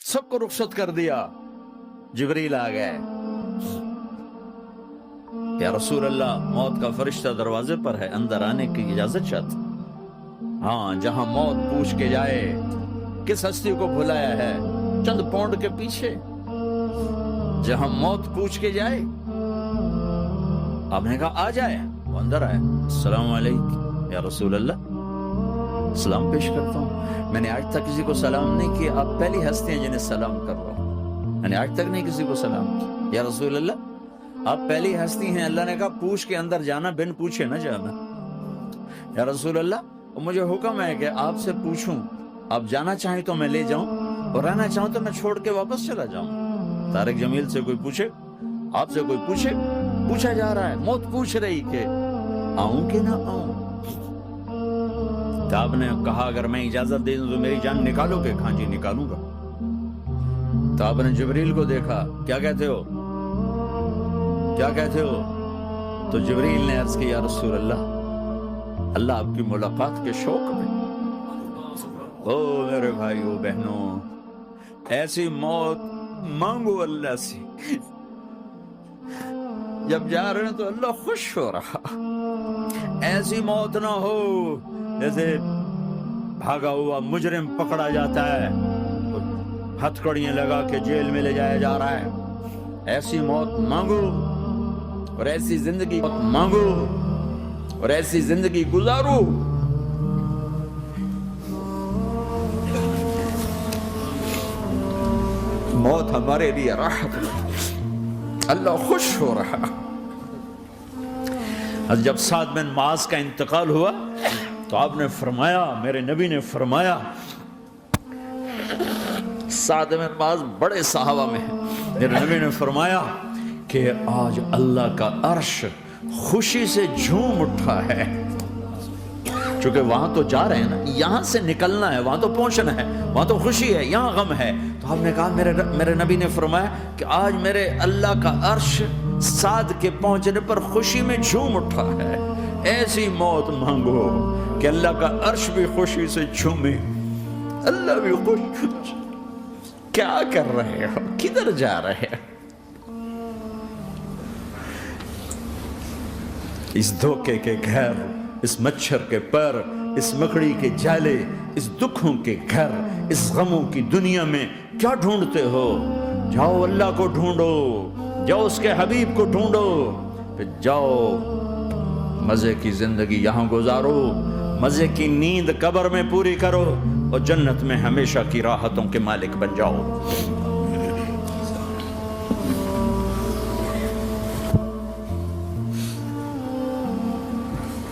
سب کو رخصت کر دیا. جبریل آ گئے. یا رسول اللہ موت کا فرشتہ دروازے پر ہے, اندر آنے کی اجازت چاہتا. ہاں, جہاں موت پوچھ کے جائے کس ہستی کو بھلایا ہے چند پاؤنڈ کے پیچھے, جہاں موت پوچھ کے جائے. آپ نے کہا آ جائے, وہ اندر آئے. السلام علیکم یا رسول اللہ, سلام پیش کرتا ہوں. میں نے آج تک کسی کو سلام نہیں کیا, آپ پہلی ہستی ہیں جنہیں سلام کر رہا ہوں. میں نے آج تک نہیں کسی کو سلام کیا. یا رسول اللہ آپ پہلی ہستی ہیں. اللہ نے کہا پوچھ کے اندر جانا, بن پوچھے نہ جانا. یا رسول اللہ مجھے حکم ہے کہ آپ سے پوچھوں, آپ جانا چاہیں تو میں لے جاؤں, اور رہنا چاہوں تو میں چھوڑ کے واپس چلا جاؤں. طارق جمیل سے کوئی پوچھے, آپ سے کوئی پوچھے, پوچھا جا رہا ہے. موت پوچھ رہی کہ آؤں کہ نہ آؤں. تو آپ نے کہا اگر میں اجازت دے دوں تو میری جان نکالو گے؟ ہاں جی نکالوں گا. تو آپ نے جبریل کو دیکھا, کیا کہتے ہو, کیا کہتے ہو؟ تو جبریل نے عرض کی یا رسول اللہ اللہ آپ کی ملاقات کے شوق میں. او میرے بھائیو بہنوں, ایسی موت مانگو اللہ سے. جب جا رہے ہیں تو اللہ خوش ہو رہا. ایسی موت نہ ہو جیسے بھاگا ہوا مجرم پکڑا جاتا ہے, ہتھکڑیاں لگا کے جیل میں لے جایا جا رہا ہے. ایسی موت مانگو اور ایسی زندگی مانگو اور ایسی زندگی گزارو. موت ہمارے لیے راحت ہے, اللہ خوش ہو رہا. جب سعد بن معاذ کا انتقال ہوا تو آپ نے فرمایا, میرے نبی نے فرمایا, سعد بن معاذ بڑے صحابہ میں ہیں, میرے نبی نے فرمایا کہ آج اللہ کا عرش خوشی سے جھوم اٹھا ہے. چونکہ وہاں تو جا رہے ہیں نا, یہاں سے نکلنا ہے, وہاں تو پہنچنا ہے, وہاں تو خوشی ہے, یہاں غم ہے. تو آپ نے کہا, میرے نبی نے فرمایا کہ آج میرے اللہ کا عرش سعد کے پہنچنے پر خوشی میں جھوم اٹھا ہے. ایسی موت مانگو کہ اللہ کا عرش بھی خوشی سے جھومے, اللہ بھی خوش. کیا کر رہے ہو, کدھر جا رہے ہو؟ اس دھوکے کے گھر, اس مچھر کے پر, اس مکڑی کے جالے, اس دکھوں کے گھر, اس غموں کی دنیا میں کیا ڈھونڈتے ہو؟ جاؤ اللہ کو ڈھونڈو, جاؤ اس کے حبیب کو ڈھونڈو, پھر جاؤ مزے کی زندگی یہاں گزارو, مزے کی نیند قبر میں پوری کرو, اور جنت میں ہمیشہ کی راحتوں کے مالک بن جاؤ.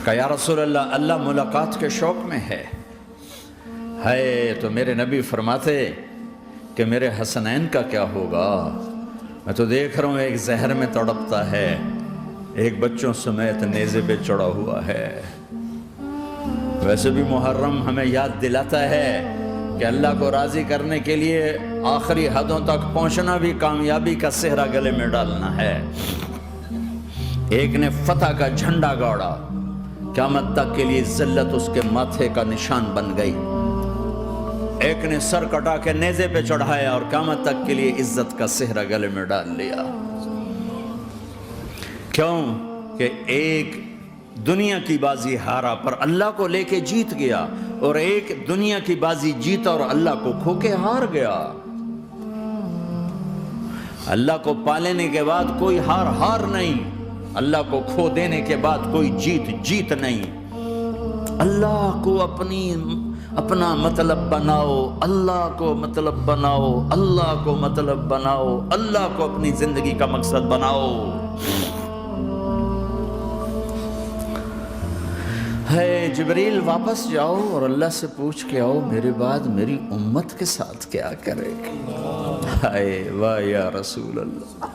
کہ یا رسول اللہ اللہ ملاقات کے شوق میں ہے. تو میرے نبی فرماتے کہ میرے حسنین کا کیا ہوگا؟ میں تو دیکھ رہا ہوں ایک زہر میں تڑپتا ہے, ایک بچوں سمیت نیزے پہ چڑھا ہوا ہے. ویسے بھی محرم ہمیں یاد دلاتا ہے کہ اللہ کو راضی کرنے کے لیے آخری حدوں تک پہنچنا بھی کامیابی کا صحرا گلے میں ڈالنا ہے. ایک نے فتح کا جھنڈا گاڑا, قیامت تک کے لیے ذلت اس کے ماتھے کا نشان بن گئی. ایک نے سر کٹا کے نیزے پہ چڑھایا اور قیامت تک کے لیے عزت کا صحرا گلے میں ڈال لیا. کیوں کہ ایک دنیا کی بازی ہارا پر اللہ کو لے کے جیت گیا, اور ایک دنیا کی بازی جیتا اور اللہ کو کھو کے ہار گیا. اللہ کو پالینے کے بعد کوئی ہار نہیں, اللہ کو کھو دینے کے بعد کوئی جیت نہیں. اللہ کو اپنا مطلب بناؤ, اللہ کو مطلب بناؤ, اللہ کو مطلب بناؤ, اللہ کو اپنی زندگی کا مقصد بناؤ. ہے جبریل واپس جاؤ اور اللہ سے پوچھ کے آؤ میرے بعد میری امت کے ساتھ کیا کرے گی. ہائے واہ یا رسول اللہ.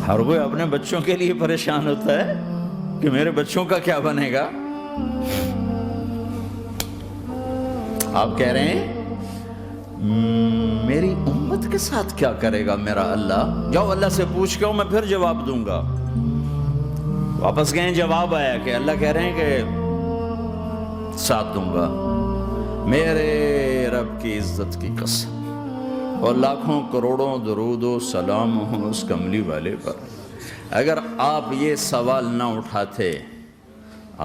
ہر کوئی اپنے بچوں کے لیے پریشان ہوتا ہے کہ میرے بچوں کا کیا بنے گا. آپ کہہ رہے ہیں میری امت کے ساتھ کیا کرے گا میرا اللہ. جاؤ اللہ سے پوچھ کے آؤ, میں پھر جواب دوں گا. واپس گئے, جواب آیا کہ اللہ کہہ رہے ہیں کہ ساتھ دوں گا. میرے رب کی عزت کی قسم، اور لاکھوں کروڑوں درود و سلام ہوں اس کملی والے پر، اگر آپ یہ سوال نہ اٹھاتے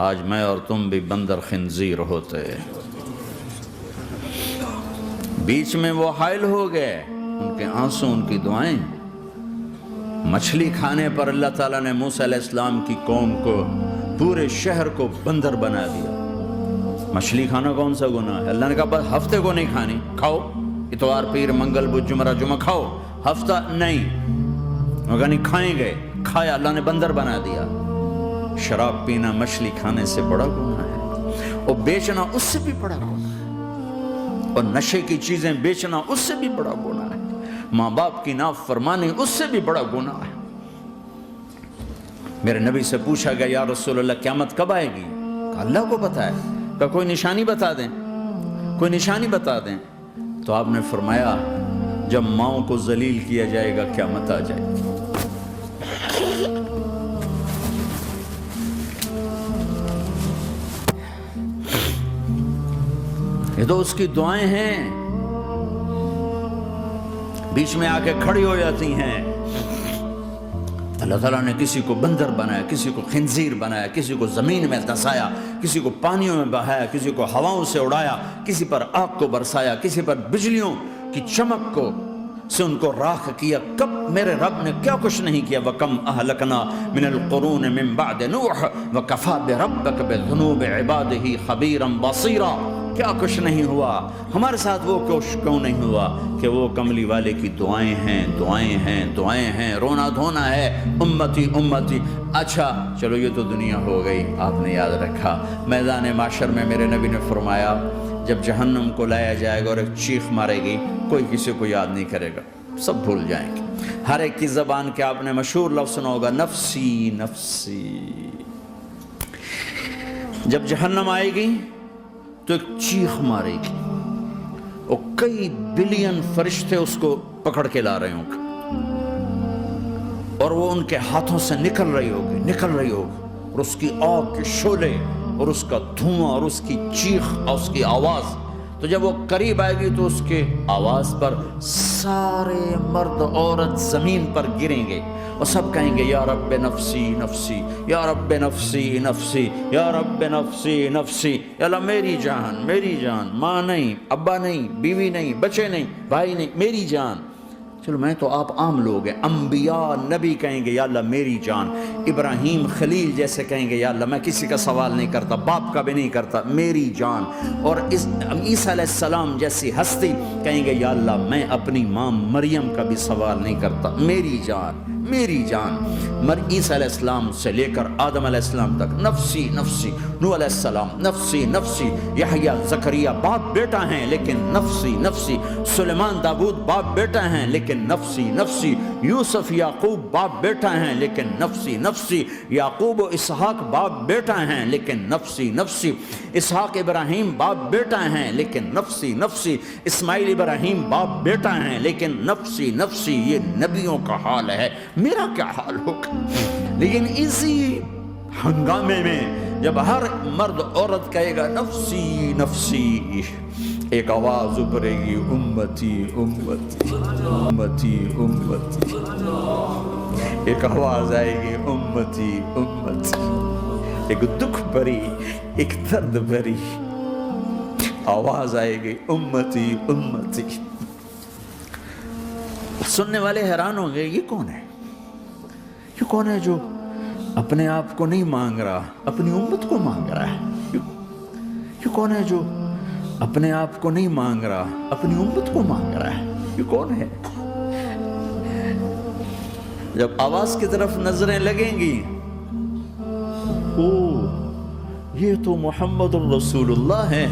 آج میں اور تم بھی بندر خنزیر ہوتے۔ بیچ میں وہ حائل ہو گئے، ان کے آنسو، ان کی دعائیں۔ مچھلی کھانے پر اللہ تعالیٰ نے موسیٰ علیہ السلام کی قوم کو، پورے شہر کو بندر بنا دیا۔ مچھلی کھانا کون سا گناہ ہے؟ اللہ نے کہا بس ہفتے کو نہیں کھانی، کھاؤ اتوار پیر منگل بدھ جمعہ جمعہ کھاؤ، ہفتہ نہیں۔ مگر نہیں کھائیں گے، کھایا، اللہ نے بندر بنا دیا۔ شراب پینا مچھلی کھانے سے بڑا گناہ ہے، اور بیچنا اس سے بھی بڑا گناہ ہے، اور نشے کی چیزیں بیچنا اس سے بھی بڑا گناہ ہے، ماں باپ کی نافرمانی اس سے بھی بڑا گناہ ہے۔ میرے نبی سے پوچھا گیا یا رسول اللہ قیامت کب آئے گی؟ کہا اللہ کو پتہ ہے۔ کہا کوئی نشانی بتا دیں، کوئی نشانی بتا دیں۔ تو آپ نے فرمایا جب ماؤں کو ذلیل کیا جائے گا قیامت آ جائے گی۔ یہ تو اس کی دعائیں ہیں، بیچ میں آ کے کھڑی ہو جاتی ہیں۔ اللہ تعالیٰ نے کسی کو بندر بنایا، کسی کو خنزیر بنایا، کسی کو زمین میں دھسایا، کسی کو پانیوں میں بہایا، کسی کو ہواؤں سے اڑایا، کسی پر آگ کو برسایا، کسی پر بجلیوں کی چمک کو سے ان کو راکھ کیا۔ کب میرے رب نے کیا کچھ نہیں کیا۔ وَكَمْ أَهْلَكْنَا مِنَ الْقُرُونِ مِن بَعْدِ نُوحٍ وَكَفَى بِرَبِّكَ بِذُنُوبِ عِبَادِهِ خَبِيرًا بَصِيرًا۔ کیا کچھ نہیں ہوا ہمارے ساتھ، وہ کیوں نہیں ہوا کہ وہ کملی والے کی دعائیں ہیں، دعائیں ہیں، دعائیں ہیں، رونا دھونا ہے، امتی امتی۔ اچھا چلو یہ تو دنیا ہو گئی، آپ نے یاد رکھا میدان معاشر میں میرے نبی نے فرمایا جب جہنم کو لایا جائے گا اور ایک چیخ مارے گی، کوئی کسی کو یاد نہیں کرے گا، سب بھول جائیں گے۔ ہر ایک کی زبان کے آپ نے مشہور لفظ سنا ہوگا نفسی نفسی۔ جب جہنم آئے گی تو ایک چیخ مارے گی، اور کئی بلین فرشتے اس کو پکڑ کے لا رہے ہوں گے، اور وہ ان کے ہاتھوں سے نکل رہی ہوگی، اور اس کی آگ کے شعلے اور اس کا دھواں اور اس کی چیخ اور اس کی آواز۔ تو جب وہ قریب آئے گی تو اس کے آواز پر سارے مرد عورت زمین پر گریں گے، اور سب کہیں گے یا رب نفسی نفسی، یا رب نفسی نفسی، یا رب نفسی نفسی۔ یا اللہ میری جان، میری جان، ماں نہیں، ابا نہیں، بیوی نہیں، بچے نہیں، بھائی نہیں، میری جان۔ چلو میں تو آپ عام لوگ ہیں، انبیاء نبی کہیں گے یا اللہ میری جان، ابراہیم خلیل جیسے کہیں گے یا اللہ میں کسی کا سوال نہیں کرتا، باپ کا بھی نہیں کرتا، میری جان۔ اور عیسیٰ علیہ السلام جیسی ہستی کہیں گے یا اللہ میں اپنی ماں مریم کا بھی سوال نہیں کرتا، میری جان، میری جان۔ عیسیٰ علیہ السلام سے لے کر آدم علیہ السلام تک نفسی نفسی، نوح علیہ السلام نفسی نفسی، یحییٰ زکریا باپ بیٹا ہیں لیکن نفسی نفسی، سلیمان داؤد باپ بیٹا ہیں لیکن نفسی نفسی، یوسف یعقوب باپ بیٹا ہیں لیکن نفسی نفسی، یعقوب و اسحاق باپ بیٹا ہیں لیکن نفسی نفسی، اسحاق ابراہیم باپ بیٹا ہیں لیکن نفسی نفسی، اسماعیل ابراہیم باپ بیٹا ہیں لیکن نفسی نفسی۔ یہ نبیوں کا حال ہے، میرا کیا حال ہوگا؟ لیکن اسی ہنگامے میں جب ہر مرد عورت کہے گا نفسی نفسی، ایک آواز ابھرے گی امتی امتی امتی امتی، ایک آواز آئے گی امتی امتی، ایک دکھ بھری، ایک درد بھری آواز آئے گی امتی امتی۔ سننے والے حیران ہوں گے یہ کون ہے، یہ کون ہے جو اپنے آپ کو نہیں مانگ رہا، اپنی امت کو مانگ رہا ہے؟ یہ کون ہے جو اپنے آپ کو نہیں مانگ رہا، اپنی امت کو مانگ رہا ہے؟ یہ کون ہے؟ جب آواز کی طرف نظریں لگیں گی، او یہ تو محمد الرسول اللہ ہے،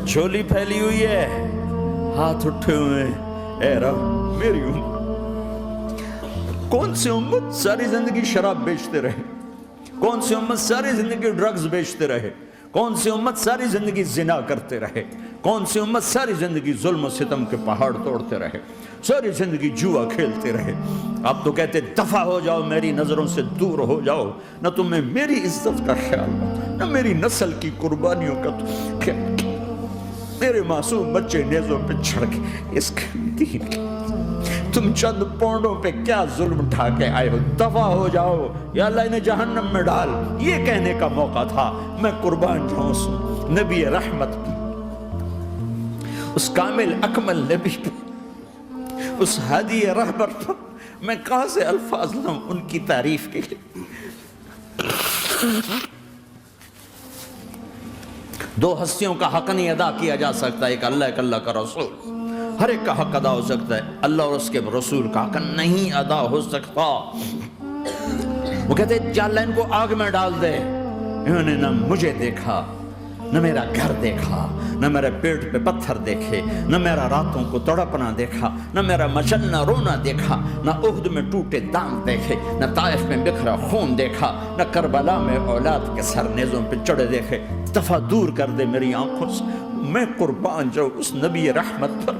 جھولی پھیلی ہوئی ہے، ہاتھ اٹھے ہوئے، اے رب میری امت۔ کون سی امت ساری زندگی شراب بیچتے رہے؟ کون سی امت ساری زندگی ڈرگز بیچتے رہے؟ کون سی امت ساری زندگی زنا کرتے رہے؟ کون سی امت ساری زندگی ظلم و ستم کے پہاڑ توڑتے رہے؟ ساری زندگی جوا کھیلتے رہے؟ آپ تو کہتے دفع ہو جاؤ، میری نظروں سے دور ہو جاؤ، نہ تمہیں میری عزت کا خیال، نہ میری نسل کی قربانیوں کا خیال، میرے معصوم بچے نیزوں پہ چڑھ کے اس دین کے تم چند پونڈوں پہ کیا ظلم اٹھا کے آئے ہو، دفع ہو جاؤ یا اللہ انہیں جہنم میں ڈال، یہ کہنے کا موقع تھا۔ میں قربان جاؤں اس نبی رحمت پہ، اس کامل اکمل نبی پہ، اس ہادی رہبر پر میں کہاں سے الفاظ لوں ان کی تعریف کے لیے۔ دو ہستیوں کا حق نہیں ادا کیا جا سکتا، ایک اللہ، ایک اللہ کا رسول۔ ہر ایک کا حق ادا ہو سکتا ہے، اللہ اور اس کے رسول کا حق نہیں ادا ہو سکتا۔ وہ کہتے ہیں اللہ ان کو آگ میں ڈال دے، انہوں نے نہ مجھے دیکھا، نہ میرا گھر دیکھا، نہ میرے پیٹ پہ پتھر دیکھے، نہ میرا راتوں کو تڑپنا دیکھا، نہ میرا مچلنا رونا دیکھا، نہ احد میں ٹوٹے دانت دیکھے، نہ طائف میں بکھرا خون دیکھا، نہ کربلا میں اولاد کے سر نیزوں پہ چڑھے دیکھے۔ دفعہ دور کر دے میری آنکھوں سے، میں قربان جاؤں اس نبی رحمت پر۔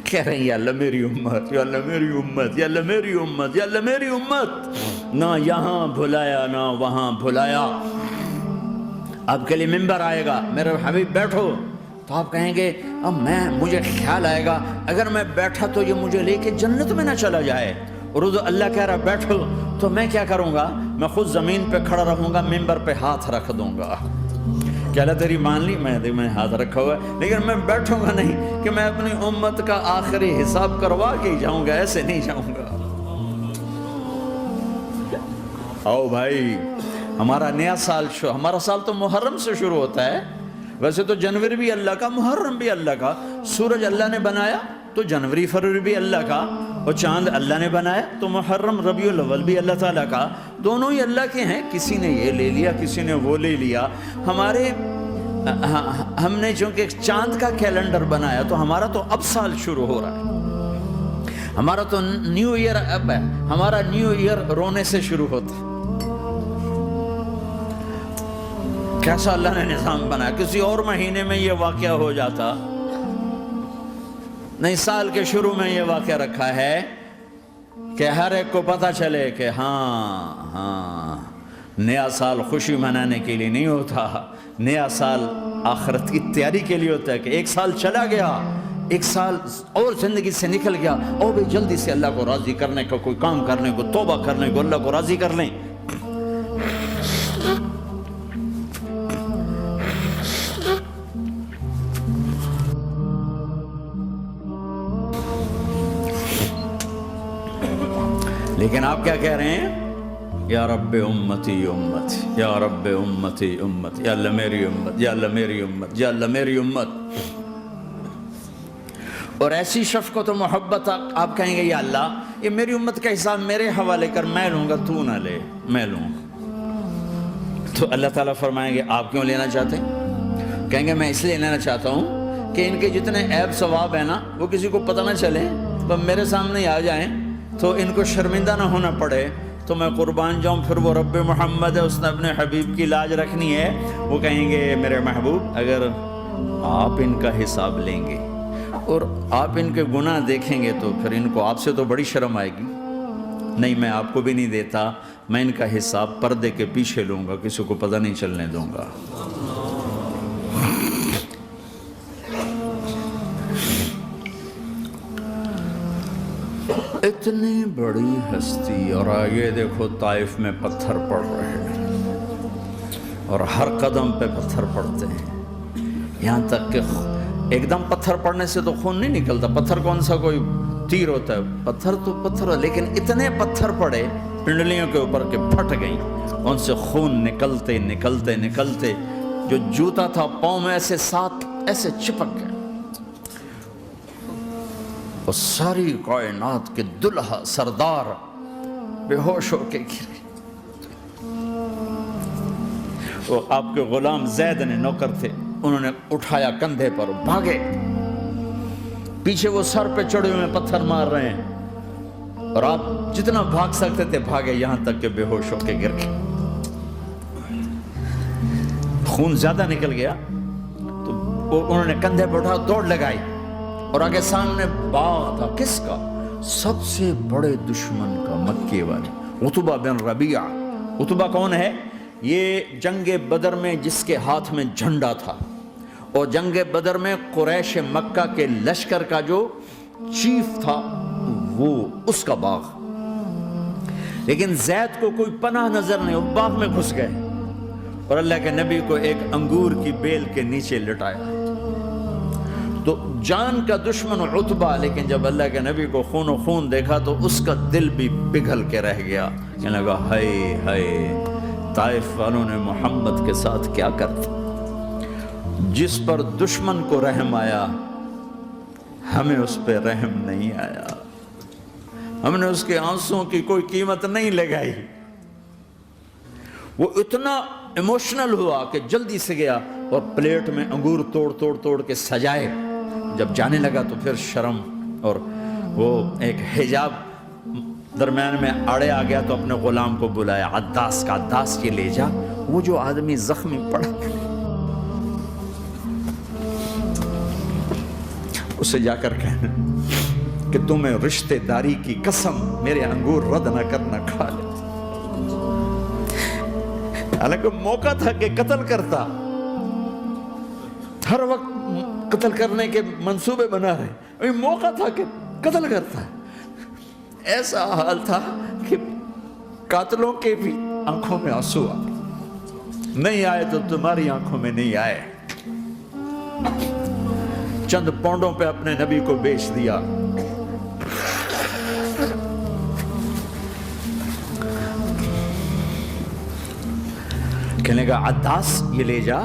کہہ رہے ہیں یا اللہ میری امت، یا اللہ میری امت، یا اللہ میری امت، یا اللہ میری امت۔ نہ یہاں بھلایا نہ وہاں بھلایا۔ آپ کے لیے ممبر آئے گا، میرے حبیب بیٹھو، تو آپ کہیں گے اب مجھے خیال آئے گا اگر میں بیٹھا تو یہ مجھے لے کے جنت میں نہ چلا جائے، اور اللہ کہہ رہا بیٹھو تو میں کیا کروں گا؟ میں خود زمین پہ کھڑا رہوں گا، ممبر پہ ہاتھ رکھ دوں گا کہ اللہ تیری مان لی، میں ہاتھ رکھا ہوا ہے، لیکن میں بیٹھوں گا نہیں کہ میں اپنی امت کا آخری حساب کروا کے جاؤں گا، ایسے نہیں جاؤں گا۔ آؤ بھائی، ہمارا نیا سال ہمارا سال تو محرم سے شروع ہوتا ہے، ویسے تو جنوری بھی اللہ کا، محرم بھی اللہ کا، سورج اللہ نے بنایا تو جنوری فروری بھی اللہ کا، اور چاند اللہ نے بنایا تو محرم ربیع الاول بھی اللہ تعالیٰ کا، دونوں ہی اللہ کے ہیں۔ کسی نے یہ لے لیا، کسی نے وہ لے لیا۔ ہم نے چونکہ چاند کا کیلنڈر بنایا تو ہمارا تو اب سال شروع ہو رہا ہے، ہمارا تو نیو ایئر اب ہے، ہمارا نیو ایئر رونے سے شروع ہوتا ہے۔ کیسا اللہ نے نظام بنایا، کسی اور مہینے میں یہ واقعہ ہو جاتا، نہیں سال کے شروع میں یہ واقعہ رکھا ہے کہ ہر ایک کو پتہ چلے کہ ہاں نیا سال خوشی منانے کے لیے نہیں ہوتا، نیا سال آخرت کی تیاری کے لیے ہوتا ہے کہ ایک سال چلا گیا، ایک سال اور زندگی سے نکل گیا، اور بھی جلدی سے اللہ کو راضی کرنے کا کوئی کام کرنے کو، توبہ کرنے کو، اللہ کو راضی کر لیں۔ لیکن آپ کیا کہہ رہے ہیں؟ یا رب امتی امتی، یا رب امتی امت، یا اللہ میری امت، یا اللہ میری امت، یا اللہ میری امت۔ اور ایسی شفقت و محبت آپ کہیں گے یا اللہ یہ میری امت کا حساب میرے حوالے کر، میں لوں گا، تو نہ لے، میں لوں۔ تو اللہ تعالیٰ فرمائیں گے آپ کیوں لینا چاہتے ہیں؟ کہیں گے میں اس لیے لینا چاہتا ہوں کہ ان کے جتنے عیب ثواب ہیں نا وہ کسی کو پتہ نہ چلے، تو میرے سامنے آ جائیں تو ان کو شرمندہ نہ ہونا پڑے، تو میں قربان جاؤں۔ پھر وہ رب محمد ہے، اس نے اپنے حبیب کی لاج رکھنی ہے، وہ کہیں گے میرے محبوب اگر آپ ان کا حساب لیں گے اور آپ ان کے گناہ دیکھیں گے تو پھر ان کو آپ سے تو بڑی شرم آئے گی، نہیں میں آپ کو بھی نہیں دیتا، میں ان کا حساب پردے کے پیچھے لوں گا، کسی کو پتہ نہیں چلنے دوں گا۔ اتنی بڑی ہستی، اور آگے دیکھو طائف میں پتھر پڑ رہے ہیں، اور ہر قدم پہ پتھر پڑتے ہیں، یہاں تک کہ ایک دم پتھر پڑنے سے تو خون نہیں نکلتا، پتھر کون سا کوئی تیر ہوتا ہے، پتھر تو پتھر، لیکن اتنے پتھر پڑے پنڈلیوں کے اوپر کہ پھٹ گئیں، ان سے خون نکلتے نکلتے نکلتے جو جوتا تھا پاؤں میں ایسے ساتھ ایسے چپک گئے، اور ساری کائنات کے دلہا سردار بے ہوش ہو کے گرے۔ وہ آپ کے غلام زید نے نوکر تھے، انہوں نے اٹھایا کندھے پر، بھاگے، پیچھے وہ سر پہ چڑھے ہوئے پتھر مار رہے ہیں، اور آپ جتنا بھاگ سکتے تھے بھاگے، یہاں تک کہ بے ہوش ہو کے گر گئے، خون زیادہ نکل گیا، تو انہوں نے کندھے پہ اٹھا دوڑ لگائی، اور آگے سامنے باغ تھا، کس کا؟ سب سے بڑے دشمن کا، مکے والے عتبہ بن ربیعہ۔ عتبہ کون ہے؟ یہ جنگ بدر میں جس کے ہاتھ میں جھنڈا تھا، اور جنگ بدر میں قریش مکہ کے لشکر کا جو چیف تھا وہ اس کا باغ، لیکن زید کو کوئی پناہ نظر نہیں، وہ باغ میں گھس گئے اور اللہ کے نبی کو ایک انگور کی بیل کے نیچے لٹایا۔ تو جان کا دشمن عتبہ، لیکن جب اللہ کے نبی کو خون و خون دیکھا تو اس کا دل بھی پگھل کے رہ گیا، کہنے لگا ہائے ہائے طائف والوں نے محمد کے ساتھ کیا کرتا۔ جس پر دشمن کو رحم آیا ہمیں اس پہ رحم نہیں آیا، ہم نے اس کے آنسوں کی کوئی قیمت نہیں لگائی۔ وہ اتنا ایموشنل ہوا کہ جلدی سے گیا اور پلیٹ میں انگور توڑ کے سجائے۔ جب جانے لگا تو پھر شرم اور وہ ایک حجاب درمیان میں آڑے آ گیا، تو اپنے غلام کو بلایا، عداس کا، عداس یہ لے جا وہ جو آدمی زخمی پڑا اسے جا کر کہنا کہ تمہیں رشتہ داری کی قسم میرے انگور رد نہ کرنا، کھا لے۔ حالانکہ موقع تھا کہ قتل کرتا، ہر وقت قتل کرنے کے منصوبے بنا رہے، موقع تھا کہ قتل کرتا۔ ایسا حال تھا کہ قاتلوں کے بھی آنکھوں میں آنسو نہیں آئے تو تمہاری آنکھوں میں نہیں آئے۔ چند پونڈوں پہ اپنے نبی کو بیچ دیا۔ کہنے کا عداس یہ لے جا،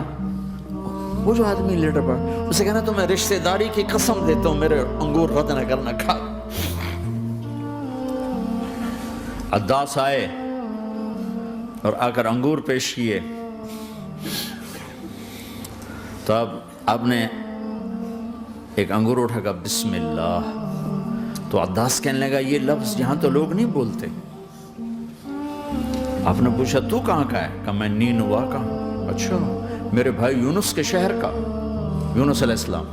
وہ جو آدمی لیٹر پڑا اسے کہنا تمہیں رشتہ داری کی قسم دیتا ہوں میرے انگور رد نہ کرنا، کھا۔ عداس آئے اور آ کر انگور پیش کیے، تو اب آپ نے ایک انگور اٹھا کر بسم اللہ، تو عداس کہنے لگا یہ لفظ یہاں تو لوگ نہیں بولتے۔ آپ نے پوچھا تو کہاں کا ہے؟ کہا میں نینوا کا ہوں۔ اچھا، میرے بھائی یونس کے شہر کا، یونس علیہ السلام۔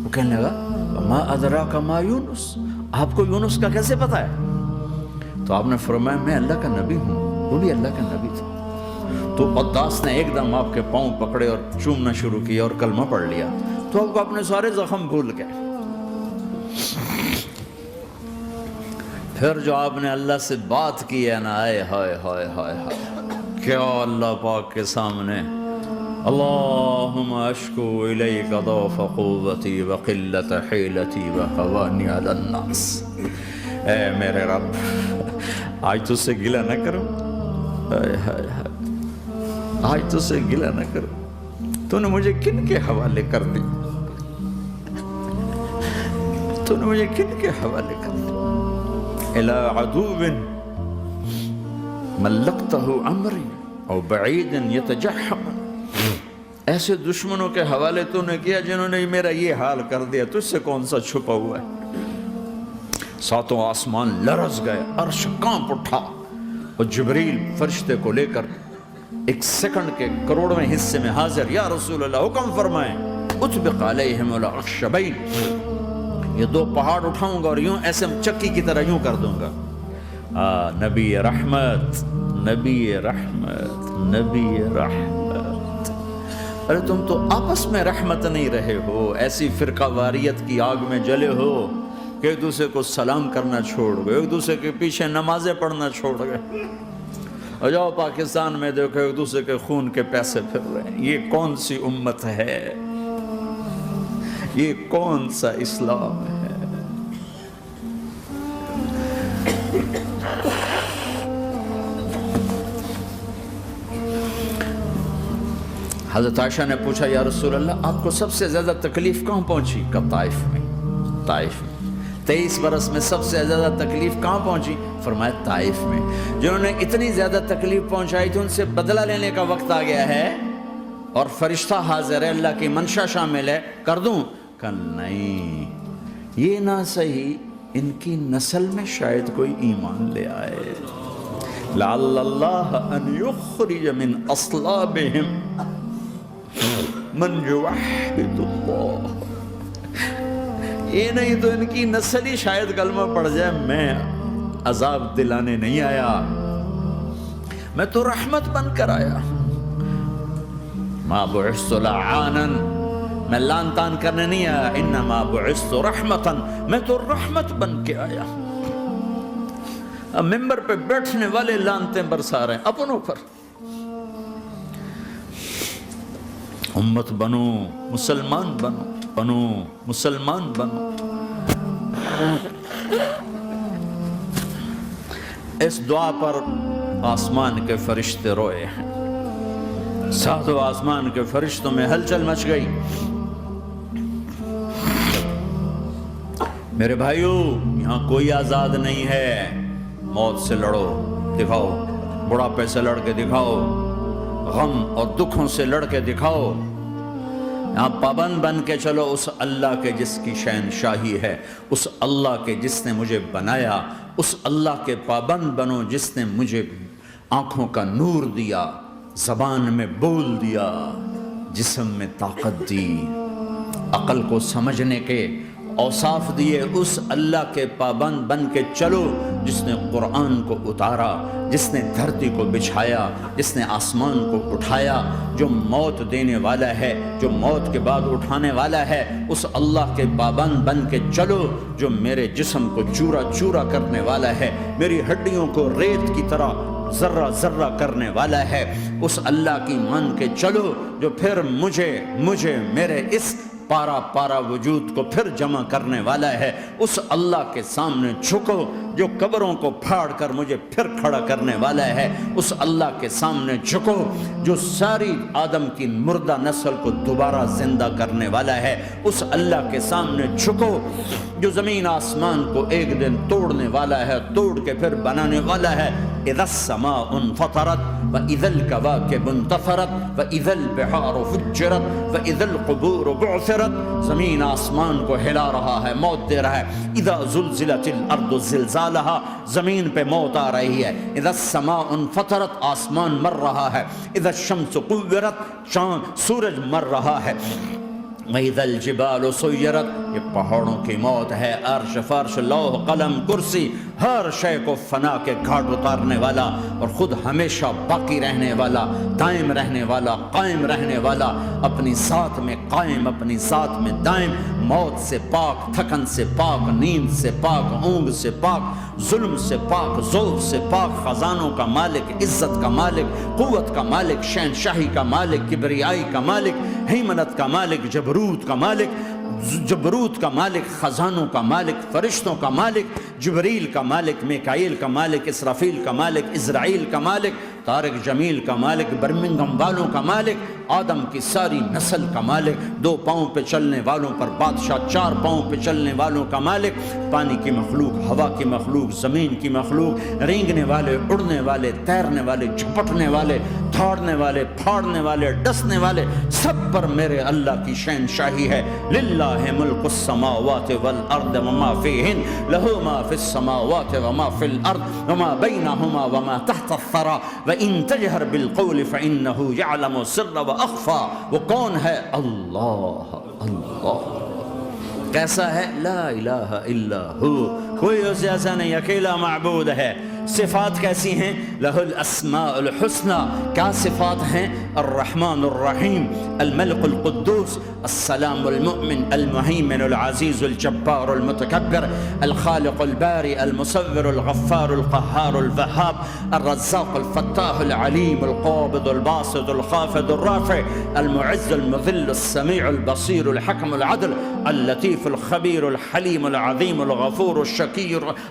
وہ کہنے لگا ما ادراک ما یونس، آپ کو یونس کا کیسے پتا ہے؟ تو آپ نے فرمایا میں اللہ کا نبی ہوں، وہ بھی اللہ کا نبی تھا۔ تو عداس نے ایک دم آپ کے پاؤں پکڑے اور چومنا شروع کیا اور کلمہ پڑھ لیا، تو آپ کو اپنے سارے زخم بھول گئے۔ پھر جو آپ نے اللہ سے بات کی ہے نا، آئے ہائے ہائے ہائے ہائے، کیا اللہ پاک کے سامنے اللہم اشکو الیک ضعف قوتی وقلت حیلتی وہوانی علی الناس، اے میرے رب آج تجھ سے گلہ نہ کروں، آج تجھ سے گلہ نہ کروں، تو نے مجھے کن کے حوالے کر دی، تو نے مجھے کن کے حوالے کر دی، الی عدو ملکتہ عمری او بعید یتجحم، ایسے دشمنوں کے حوالے تو نے کیا جنہوں نے میرا یہ حال کر دیا، تجھ سے کون سا چھپا ہوا ہے۔ ساتوں آسمان لرز گئے، عرش کانپ اٹھا، اور جبریل فرشتے کو لے کر ایک سیکنڈ کے کروڑویں حصے میں حاضر، یا رسول اللہ حکم فرمائیں اطبق علیہم الاخشبین، یہ دو پہاڑ اٹھاؤں گا اور یوں ایسے چکی کی طرح یوں کر دوں گا۔ نبی رحمت، نبی رحمت، نبی رحمت۔ ارے تم تو آپس میں رحمت نہیں رہے ہو، ایسی فرقہ واریت کی آگ میں جلے ہو کہ ایک دوسرے کو سلام کرنا چھوڑ گئے، ایک دوسرے کے پیچھے نمازیں پڑھنا چھوڑ گئے، اور جاؤ پاکستان میں دیکھو ایک دوسرے کے خون کے پیسے پھر رہے ہیں۔ یہ کون سی امت ہے؟ یہ کون سا اسلام ہے؟ حضرت عائشہ نے پوچھا یا رسول اللہ آپ کو سب سے زیادہ تکلیف کہاں پہنچی؟ کہا طائف میں، طائف میں۔ 23 برس میں سب سے زیادہ تکلیف کہاں پہنچی؟ فرمایا طائف میں۔ جنہوں نے اتنی زیادہ تکلیف پہنچائی تھی ان سے بدلہ لینے کا وقت آ گیا ہے، اور فرشتہ حاضر ہے، اللہ کی منشا شامل ہے، کر دوں؟ کہا نہیں، یہ نہ صحیح، ان کی نسل میں شاید کوئی ایمان لے آئے، لعل اللہ ان یخرج من اصلابہم من یوحد اللہ، یہ نہیں تو ان کی نسل ہی شاید کلمہ پڑھ جائے۔ میں عذاب دلانے نہیں آیا، میں تو رحمت بن کر آیا۔ ما بعثت لعانا، میں لان تان کرنے نہیں آیا، انما بعثت رحمتا، میں تو رحمت بن کے آیا۔ اب ممبر پہ بیٹھنے والے لانتیں برسا رہے ہیں اپنوں پر۔ امت بنو، مسلمان بنو، بنو مسلمان بنو۔ اس دعا پر آسمان کے فرشتے روئے ہیں، ساتوں آسمان کے فرشتوں میں ہلچل مچ گئی۔ میرے بھائیو، یہاں کوئی آزاد نہیں ہے۔ موت سے لڑو، دکھاؤ، بڑھاپے سے لڑ کے دکھاؤ، غم اور دکھوں سے لڑ کے دکھاؤ۔ یہاں پابند بن کے چلو اس اللہ کے جس کی شہنشاہی ہے، اس اللہ کے جس نے مجھے بنایا، اس اللہ کے پابند بنو جس نے مجھے آنکھوں کا نور دیا، زبان میں بول دیا، جسم میں طاقت دی، عقل کو سمجھنے کے اوصاف دیے۔ اس اللہ کے پابند بن کے چلو جس نے قرآن کو اتارا، جس نے دھرتی کو بچھایا، جس نے آسمان کو اٹھایا، جو موت دینے والا ہے، جو موت کے بعد اٹھانے والا ہے۔ اس اللہ کے پابند بن کے چلو جو میرے جسم کو چورا چورا کرنے والا ہے، میری ہڈیوں کو ریت کی طرح ذرہ ذرہ کرنے والا ہے۔ اس اللہ کی مان کے چلو جو پھر مجھے میرے اس پارا پارا وجود کو پھر جمع کرنے والا ہے۔ اس اللہ کے سامنے جھکو جو قبروں کو پھاڑ کر مجھے پھر کھڑا کرنے والا ہے۔ اس اللہ کے سامنے جھکو جو ساری آدم کی مردہ نسل کو دوبارہ زندہ کرنے والا ہے۔ اس اللہ کے سامنے جھکو جو زمین آسمان کو ایک دن توڑنے والا ہے، توڑ کے پھر بنانے والا ہے۔ اذا السماء انفطرت واذا الكواكب انتثرت واذا البحار فجرت واذا القبور بعثرت۔ زمین آسمان کو ہلا رہا ہے، موت دے رہا ہے۔ اذا زلزلت الارض زلزالها، زمین پہ موت آ رہی ہے۔ اذا السماء انفطرت، آسمان مر رہا ہے۔ اذا الشمس قورت، چاند سورج مر رہا ہے۔ وَإِذَا الْجِبَالُ سُيِّرَتْ، یہ پہاڑوں کی موت ہے۔ عرش فرش لوح قلم کرسی، ہر شے کو فنا کے گھاٹ اتارنے والا اور خود ہمیشہ باقی رہنے والا، دائم رہنے والا، قائم رہنے والا، اپنی ذات میں قائم، اپنی ذات میں دائم، موت سے پاک، تھکن سے پاک، نیند سے پاک، اونگ سے پاک، ظلم سے پاک، ذوق سے پاک، خزانوں کا مالک، عزت کا مالک، قوت کا مالک، شہنشاہی کا مالک، کبریائی کا مالک، ہیمنت کا مالک، جبروت کا مالک، خزانوں کا مالک، فرشتوں کا مالک، جبریل کا مالک، میکائیل کا مالک، اسرافیل کا مالک، اسرائیل کا مالک، طارق جمیل کا مالک، برمنگھم والوں کا مالک، آدم کی ساری نسل کا مالک، 2 پاؤں پہ چلنے والوں پر بادشاہ، 4 پاؤں پہ چلنے والوں کا مالک، پانی کی مخلوق، ہوا کی مخلوق، زمین کی مخلوق، رینگنے والے، اڑنے والے، تیرنے والے، جھپٹنے والے، دھاڑنے والے، پھاڑنے والے، ڈسنے والے، سب پر میرے اللہ کی شہنشاہی ہے۔ للہ ملک السماوات والارض وما فیہن، لہ ما فی السماوات وما فی الارض وما بینہما وما تحت الثری وَإِن تَجْهَرْ بِالْقَوْلِ فَإِنَّهُ يَعْلَمُ السِّرَّ وَأَخْفَى۔ وہ کون ہے؟ اللہ، اللہ کیسا ہے؟ لا الہ الا ہو، کوئی اسے ایسا نہیں، اکیلا معبود ہے۔ صفات کیسی ہیں؟ لہ الاسماء الحسنى، کیا صفات ہیں؟ الرحمن الرحیم، الملک القدوس، السلام المؤمن، المہیمن العزیز الجبار المتکبر، الخالق الباری المصور الغفار القہار الوہاب، الرزاق الفتاح العلیم القابض الباسط الخافض الرافع، المعز المذل السمیع البصیر الحکم العدل، اللطیف الخبیر الحلیم العظیم الغفور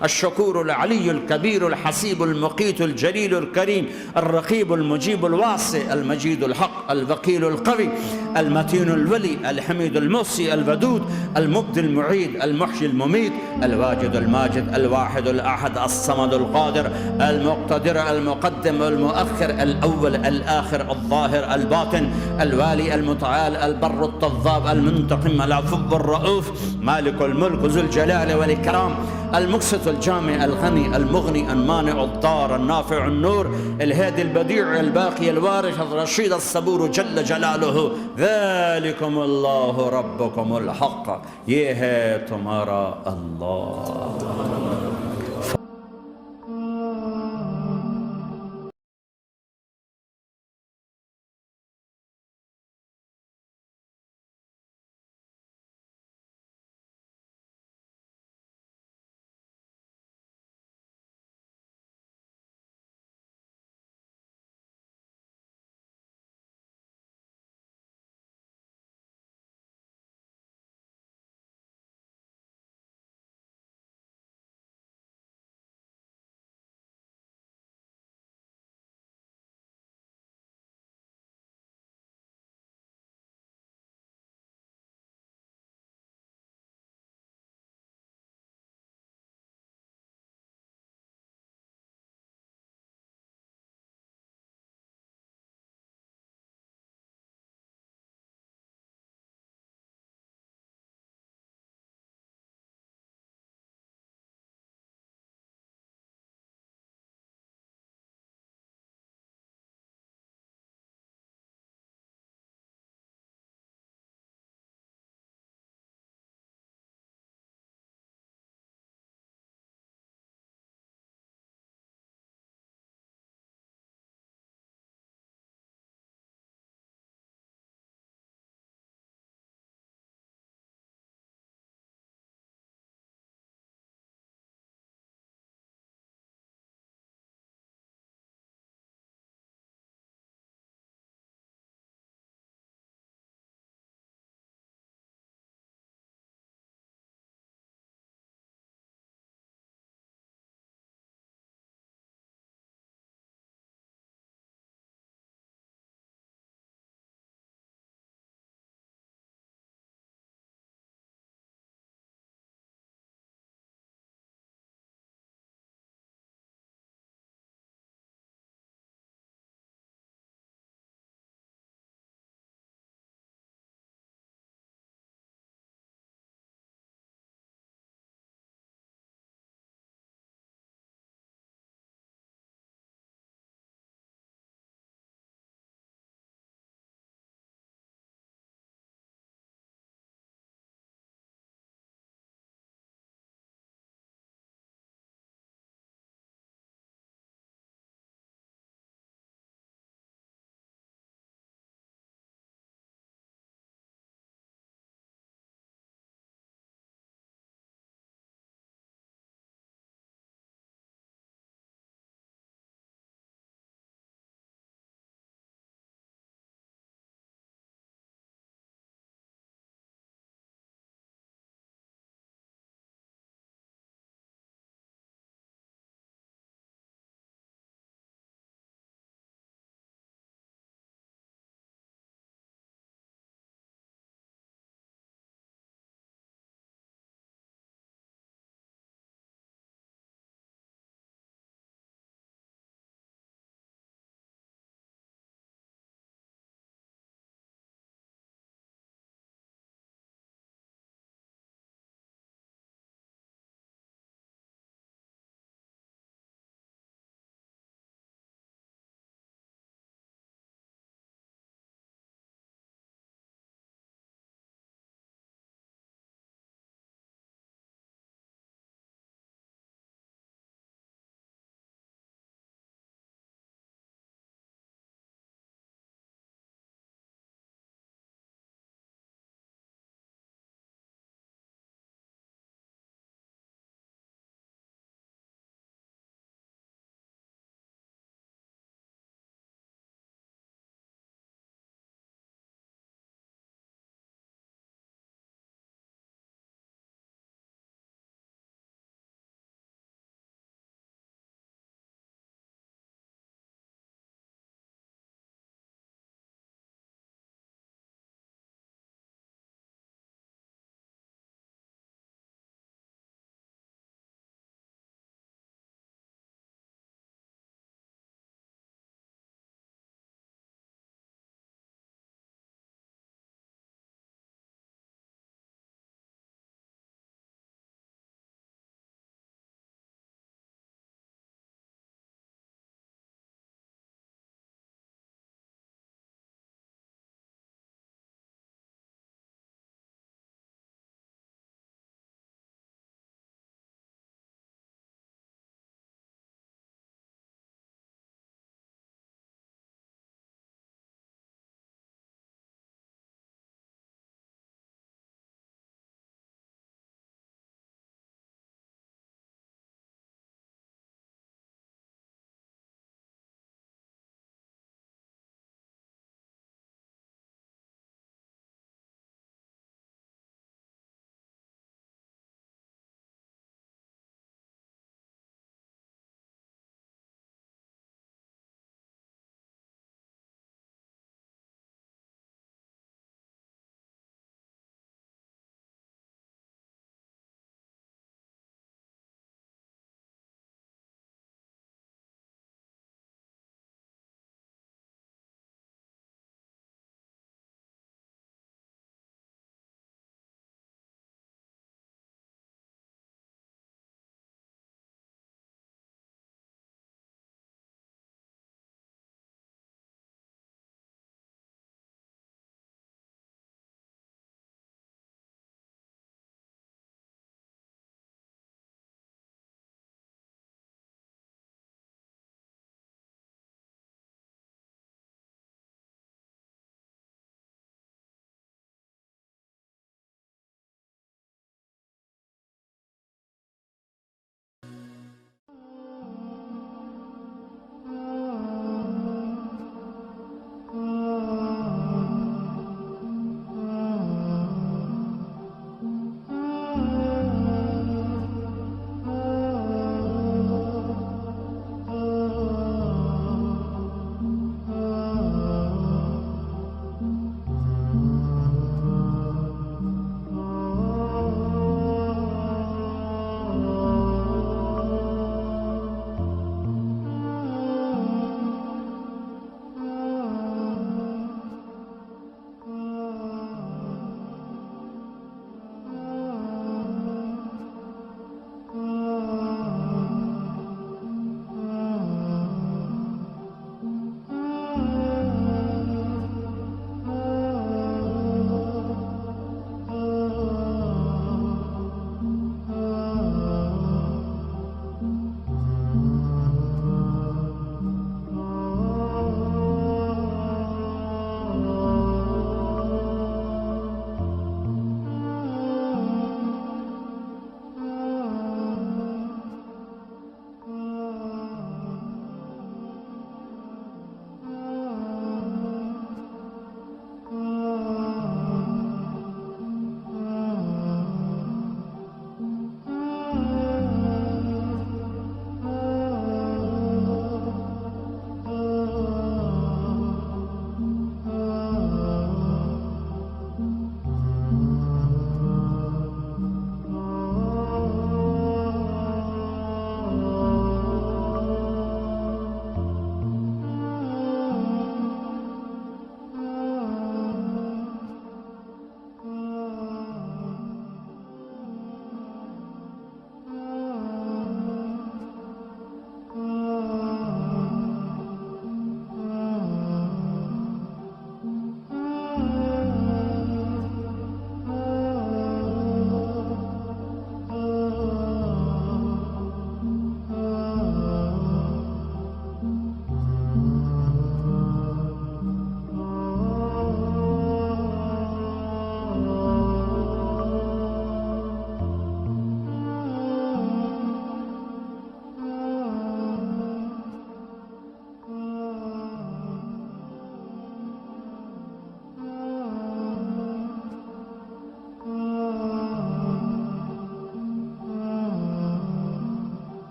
الشکور العلی الکبیر الحسیب المقیت الجلیل الکریم، الرقیب المجیب الواسع، المجید الحق، الوکیل القوی، المتین الولی، الحمید المحصی، الودود، المبدی المعید، المحیی الممیت، الواجد الماجد، الواحد الاحد، الصمد القادر، المقتدر، المقدم، المؤخر، الاول، الاخر، الظاهر، الباطن، الوالي، المتعال، البر التضاب، المنتقم، العفو الرؤوف، مالك الملك ذو الجلال والإكرام، المقسط الجامع الغني المغني المانع الضار النافع النور، الهادي البديع الباقي الوارث الرشيد الصبور جل جلاله، ذلكم اللہ ربكم الحق، یہ ہے تمہارا اللہ۔